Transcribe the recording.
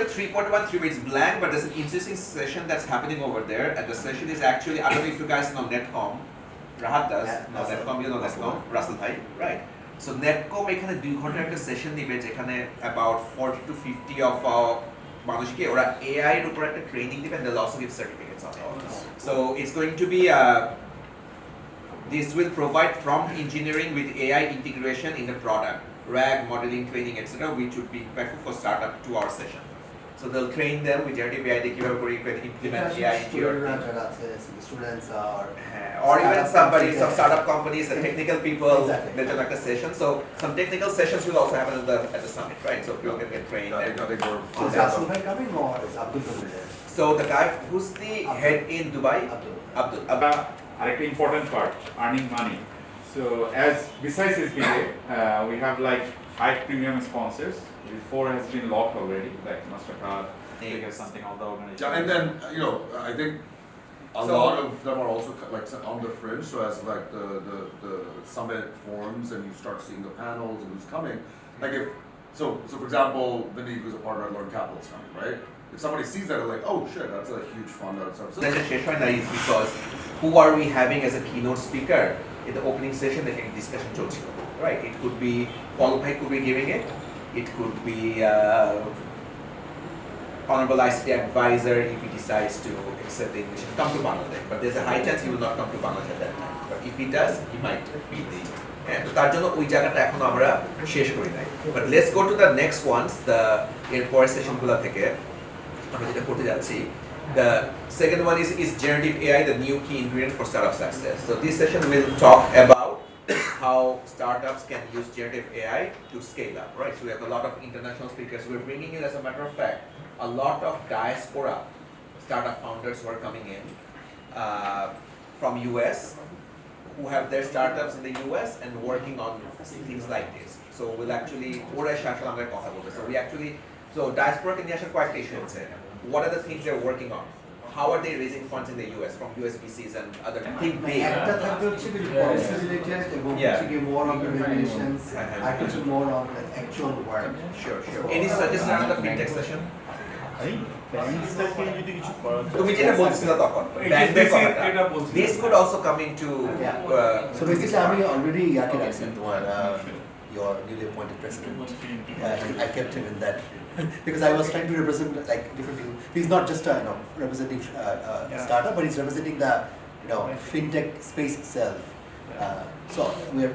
section 3.13 is blank, but there's an interesting session that's happening over there, and the session is actually, I don't know if you guys know Netcom. Rahat does, no Netcom, you know Netcom, Russell Bhai, right? So Netcom এখানে 2 ঘন্টার একটা session দিবে যেখানে about 40 to 50 of মানুষকে ওরা AI এর উপর একটা ট্রেনিং দিবে, and they'll also give certificates on it. So it's going to be this will provide prompt engineering with AI integration in the product, RAG, modeling, training, etc., which would be impactful for startup 2-hour session. So they'll train them with generative AI, they give implement AI into your students or even some startup companies, the technical people, they'll conduct a session. So some technical sessions will also happen at the summit, right? So people can get trained. Is Abdul coming or is Abdul coming there? So the guy who's the head in Dubai, Abdul. An important part, earning money. So as besides SBA, we have like 5 premium sponsors. 4 has been locked already, like Mastercard, or something, all the organizations. Yeah, and then I think a lot of them are also like on the fringe. So as like the summit forms and you start seeing the panels and who's coming, like for example, Vinny, who's a partner at Learn Capital, is coming, right? If somebody sees that, they're like, oh shit, that's a huge fund. So the session is because who are we having as a keynote speaker in the opening session? The discussion chলছিল, right? It could be Paul Bhai could be giving it. It could be honorable ICT advisor if he decides to accept the invitation, come to Bangladesh. But there's a high chance he will not come to Bangladesh at that time. But if he does, he might be the. তো তার জন্য ওই জায়গাটা এখন আমরা শেষ করি নাই। But let's go to the next ones, the এরপরের সেশনগুলো থেকে আমরা যেটা করতে যাচ্ছি। The second one is generative AI, the new key ingredient for startup success. So this session will talk about how startups can use generative AI to scale up, right? So we have a lot of international speakers. We're bringing in, as a matter of fact, a lot of diaspora startup founders who are coming in from US, who have their startups in the US and working on things like this. So we'll actually, so diaspora can actually quite patient. What are the things they're working on? How are they raising funds in the US from USBCs and other think big? More on the regulations, actually more on the actual work. Sure. Any suggestion on the fintech session? তুমি যেটা বলছিলে তখন this could also come into so basically I'm already Yakir accent your newly appointed president. I kept him in that because I was trying to represent like different people. He's not just representing startup, but he's representing the fintech space itself. So we are